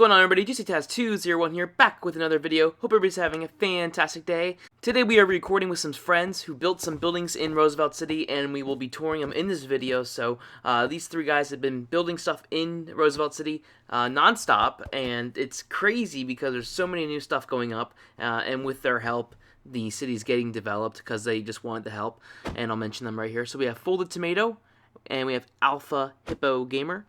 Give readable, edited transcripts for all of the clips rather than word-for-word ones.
going on, everybody? JuicyTaz201 here, back with another video. Hope everybody's having a fantastic day. Today we are recording with some friends who built some buildings in Roosevelt City, and we will be touring them in this video. So these three guys have been building stuff in Roosevelt City non-stop, and it's crazy because there's so many new stuff going up, and with their help, the city's getting developed because they just wanted the help, and I'll mention them right here. So we have Folded Tomato, and we have Alpha Hippo Gamer,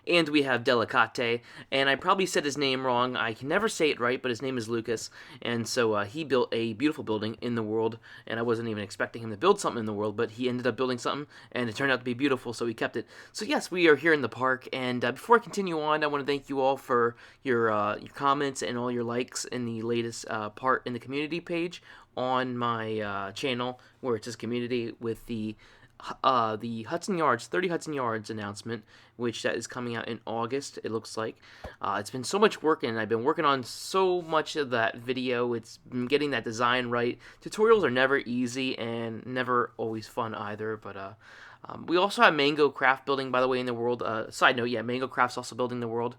and we have Delicate, and I probably said his name wrong. I can never say it right, but his name is Lucas, and so he built a beautiful building in the world, and I wasn't even expecting him to build something in the world, but he ended up building something, and it turned out to be beautiful, so he kept it. So yes, we are here in the park, and before I continue on, I want to thank you all for your comments and all your likes in the latest part in the community page on my channel, where it says community, with the Hudson Yards, 30 Hudson Yards announcement, which that is coming out in August, it looks like. It's been so much work, and I've been working on so much of that video. It's been getting that design right. Tutorials are never easy and never always fun either, but we also have Mango Craft building, by the way, in the world. Side note, yeah, Mango Craft's also building the world.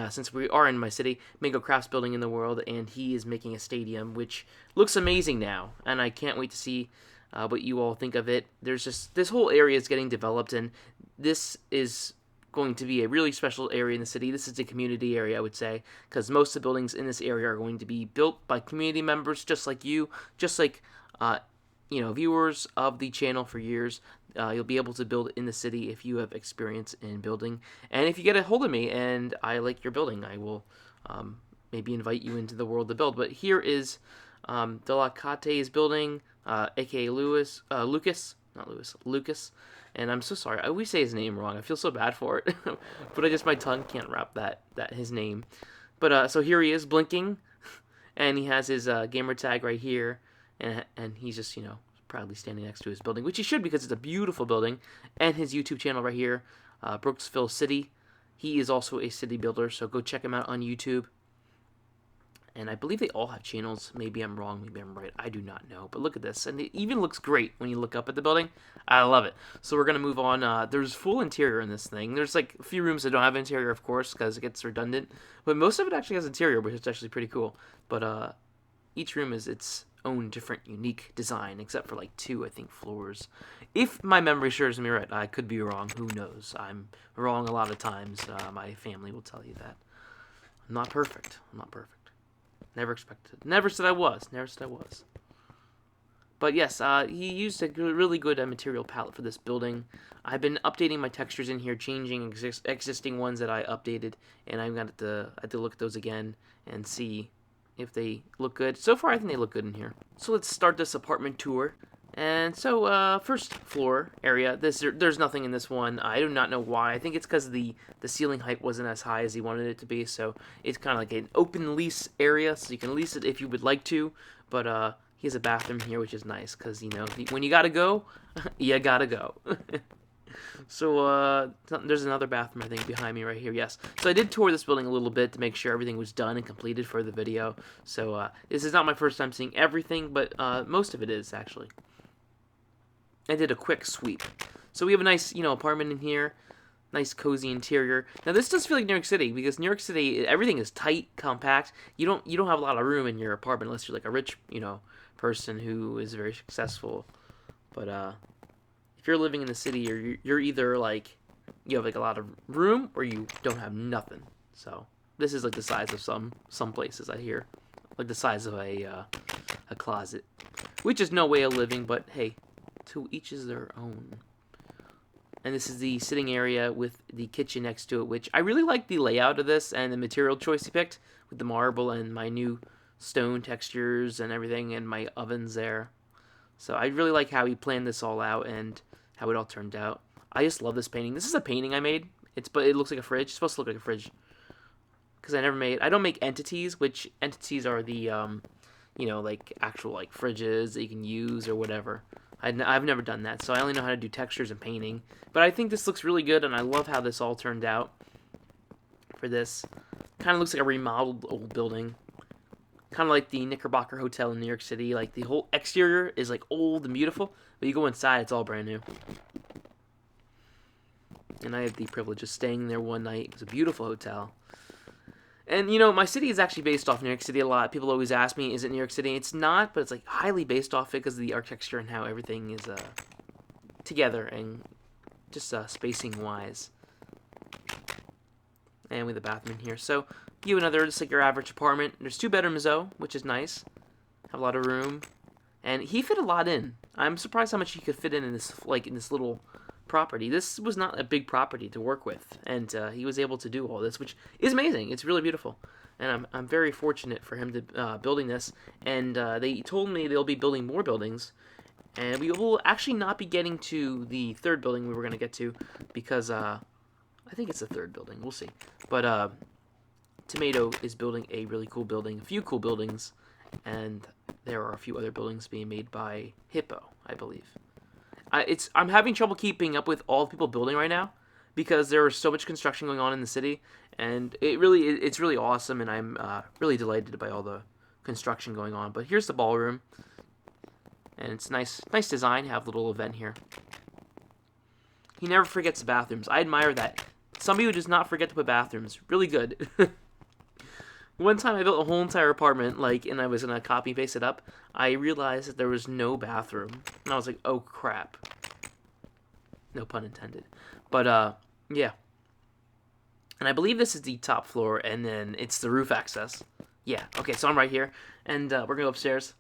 Since we are in my city, Mango Craft's building in the world, and he is making a stadium, which looks amazing now, and I can't wait to see what you all think of it. There's just, this whole area is getting developed, and this is going to be a really special area in the city. This is a community area, I would say, because most of the buildings in this area are going to be built by community members, just like you, just like viewers of the channel for years. You'll be able to build in the city if you have experience in building, and if you get a hold of me and I like your building, I will maybe invite you into the world to build. But here is Delacate's building, aka Lucas, and I'm so sorry, I always say his name wrong. I feel so bad for it, but my tongue can't wrap that his name. But so here he is blinking, and he has his gamer tag right here, and he's just proudly standing next to his building, which he should, because it's a beautiful building, and his YouTube channel right here, Brooksville City. He is also a city builder, so go check him out on YouTube. And I believe they all have channels. Maybe I'm wrong, maybe I'm right. I do not know. But look at this. And it even looks great when you look up at the building. I love it. So we're going to move on. There's full interior in this thing. There's like a few rooms that don't have interior, of course, because it gets redundant. But most of it actually has interior, which is actually pretty cool. But each room is its own different, unique design, except for like 2, I think, floors. If my memory serves me right. I could be wrong. Who knows? I'm wrong a lot of times. My family will tell you that. I'm not perfect. I'm not perfect. Never expected. Never said I was. Never said I was. But yes, he used a really good material palette for this building. I've been updating my textures in here, changing existing ones that I updated, and I had to look at those again and see if they look good. So far, I think they look good in here. So let's start this apartment tour. And so, first floor area, there's nothing in this one. I do not know why. I think it's because the ceiling height wasn't as high as he wanted it to be, so it's kind of like an open lease area, so you can lease it if you would like to, but he has a bathroom here, which is nice, because, when you gotta go, you gotta go. So, there's another bathroom, I think, behind me right here, yes. So I did tour this building a little bit to make sure everything was done and completed for the video, so this is not my first time seeing everything, but most of it is, actually. I did a quick sweep. So we have a nice, apartment in here. Nice, cozy interior. Now, this does feel like New York City, because New York City, everything is tight, compact. You don't have a lot of room in your apartment unless you're like a rich, person who is very successful. But if you're living in the city, you're either like you have like a lot of room or you don't have nothing. So this is like the size of some places I hear, like the size of a closet, which is no way of living. But hey, to each is their own. And this is the sitting area with the kitchen next to it, which I really like the layout of this and the material choice he picked with the marble and my new stone textures and everything, and my ovens there. So I really like how he planned this all out and how it all turned out. I just love this painting. This is a painting I made. But it looks like a fridge. It's supposed to look like a fridge. Because I don't make entities, which entities are the like actual like fridges that you can use or whatever. I've never done that, so I only know how to do textures and painting. But I think this looks really good, and I love how this all turned out for this. Kind of looks like a remodeled old building. Kind of like the Knickerbocker Hotel in New York City. Like, the whole exterior is, like, old and beautiful, but you go inside, it's all brand new. And I had the privilege of staying there one night. It was a beautiful hotel. And, you know, my city is actually based off New York City a lot. People always ask me, is it New York City? It's not, but it's, like, highly based off it because of the architecture and how everything is together and just spacing-wise. And with a bathroom in here. So, you have another, just like your average apartment. There's 2 bedrooms, though, which is nice. Have a lot of room. And he fit a lot in. I'm surprised how much he could fit in this, like, in this little property. This was not a big property to work with, and he was able to do all this, which is amazing. It's really beautiful, and I'm very fortunate for him to building this. And they told me they'll be building more buildings, and we will actually not be getting to the 3rd building we were going to get to, because I think it's the 3rd building. We'll see. But Tomato is building a really cool building, a few cool buildings, and there are a few other buildings being made by Hippo, I believe. I'm having trouble keeping up with all the people building right now because there is so much construction going on in the city, and it's really awesome, and I'm really delighted by all the construction going on. But here's the ballroom, and it's nice design. Have a little event here. He never forgets the bathrooms. I admire that. Somebody who does not forget to put bathrooms. Really good. One time I built a whole entire apartment, and I was gonna copy and paste it up. I realized that there was no bathroom, and I was like, "Oh crap!" No pun intended. But yeah. And I believe this is the top floor, and then it's the roof access. Yeah. Okay, so I'm right here, and we're gonna go upstairs,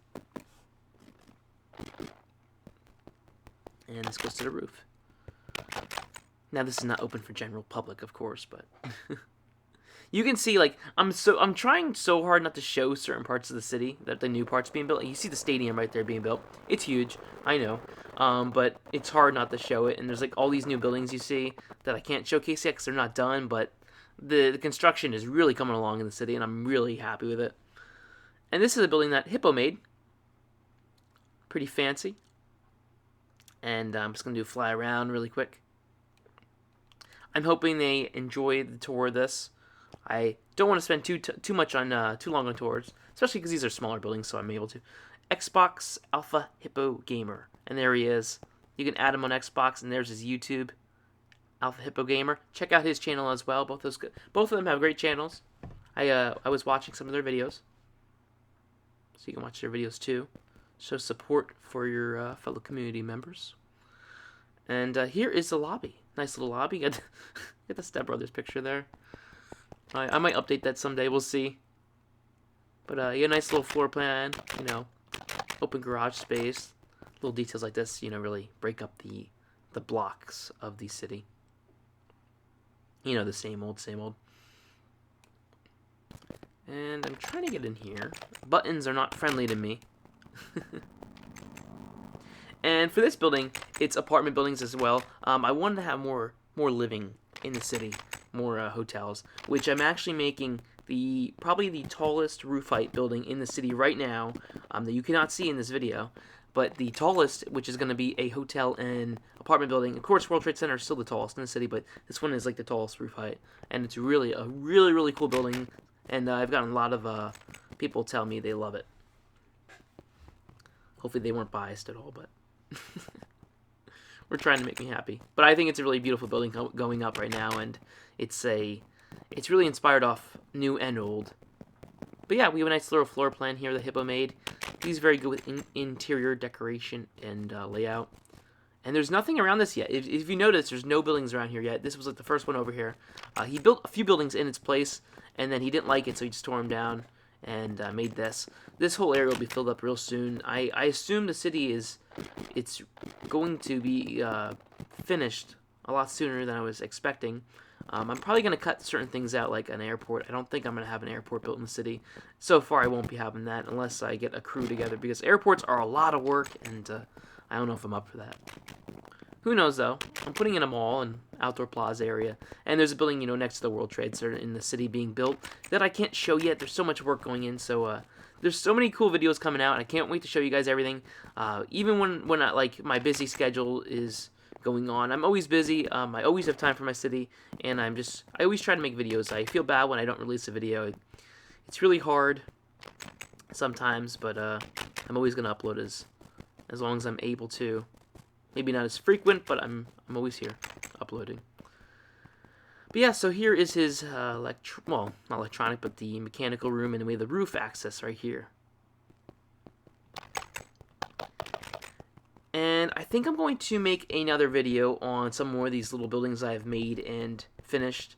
and this goes to the roof. Now this is not open for general public, of course, but. You can see, I'm trying so hard not to show certain parts of the city, that the new parts being built. You see the stadium right there being built. It's huge, I know, but it's hard not to show it. And there's all these new buildings you see that I can't showcase yet because they're not done. But the construction is really coming along in the city, and I'm really happy with it. And this is a building that Hippo made. Pretty fancy. And I'm just gonna do a fly around really quick. I'm hoping they enjoy the tour of this. I don't want to spend too much on too long on tours, especially because these are smaller buildings, so I'm able to. Xbox Alpha Hippo Gamer, and there he is. You can add him on Xbox, and there's his YouTube, Alpha Hippo Gamer. Check out his channel as well. Both of them have great channels. I was watching some of their videos, so you can watch their videos too. Show support for your fellow community members. And here is the lobby. Nice little lobby. Get the Step Brothers picture there. I might update that someday. We'll see. But yeah, nice little floor plan. You know, open garage space. Little details like this, you know, really break up the blocks of the city. You know, the same old, same old. And I'm trying to get in here. Buttons are not friendly to me. And for this building, it's apartment buildings as well. I wanted to have more living in the city, more hotels, which I'm actually making probably the tallest roof height building in the city right now that you cannot see in this video. But the tallest, which is going to be a hotel and apartment building. Of course, World Trade Center is still the tallest in the city, but this one is like the tallest roof height, and it's really a really cool building. And I've gotten a lot of people tell me they love it. Hopefully, they weren't biased at all, but. We're trying to make me happy. But I think it's a really beautiful building going up right now, and it's really inspired off new and old. But yeah, we have a nice little floor plan here that Hippo made. He's very good with interior decoration and layout. And there's nothing around this yet. If you notice, there's no buildings around here yet. This was like the first one over here. He built a few buildings in its place, and then he didn't like it, so he just tore them down and made this. This whole area will be filled up real soon. I assume the city it's going to be finished a lot sooner than I was expecting. I'm probably going to cut certain things out, like an airport. I don't think I'm going to have an airport built in the city. So far, I won't be having that unless I get a crew together, because airports are a lot of work, and I don't know if I'm up for that. Who knows, though? I'm putting in a mall and outdoor plaza area, and there's a building, you know, next to the World Trade Center in the city being built that I can't show yet. There's so much work going in, so there's so many cool videos coming out, and I can't wait to show you guys everything. Even when my busy schedule is going on, I'm always busy. I always have time for my city, and I always try to make videos. I feel bad when I don't release a video. It's really hard sometimes, but I'm always gonna upload as long as I'm able to. Maybe not as frequent, but I'm always here uploading. But yeah, so here is his well, not electronic, but the mechanical room, and we have the roof access right here. And I think I'm going to make another video on some more of these little buildings I've made and finished.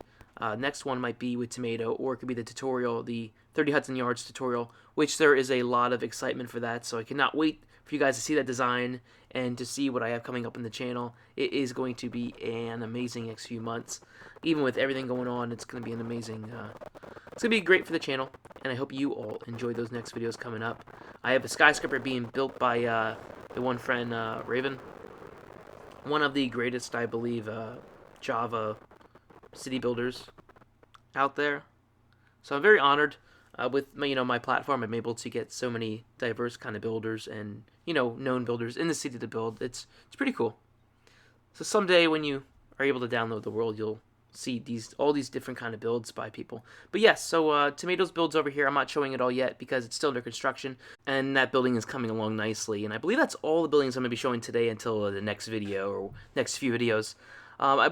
Next one might be with Tomato, or it could be the tutorial, the 30 Hudson Yards tutorial, which there is a lot of excitement for that, so I cannot wait for you guys to see that design and to see what I have coming up in the channel. It is going to be an amazing next few months. Even with everything going on, it's going to be an amazing, it's going to be great for the channel, and I hope you all enjoy those next videos coming up. I have a skyscraper being built by the one friend, Raven. One of the greatest, I believe, Java city builders out there. So I'm very honored with my platform. I'm able to get so many diverse kind of builders and known builders in the city to build. It's pretty cool. So someday when you are able to download the world, you'll see all these different kind of builds by people. But yes, so Tomato's builds over here. I'm not showing it all yet because it's still under construction, and that building is coming along nicely. And I believe that's all the buildings I'm going to be showing today until the next video or next few videos.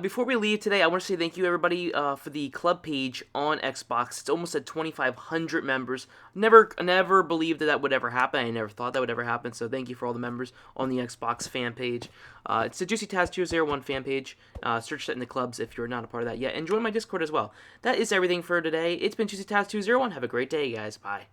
Before we leave today, I want to say thank you, everybody, for the club page on Xbox. It's almost at 2,500 members. Never believed that would ever happen. I never thought that would ever happen, so thank you for all the members on the Xbox fan page. It's the JuicyTaz201 fan page. Search that in the clubs if you're not a part of that yet. And join my Discord as well. That is everything for today. It's been JuicyTaz201. Have a great day, guys. Bye.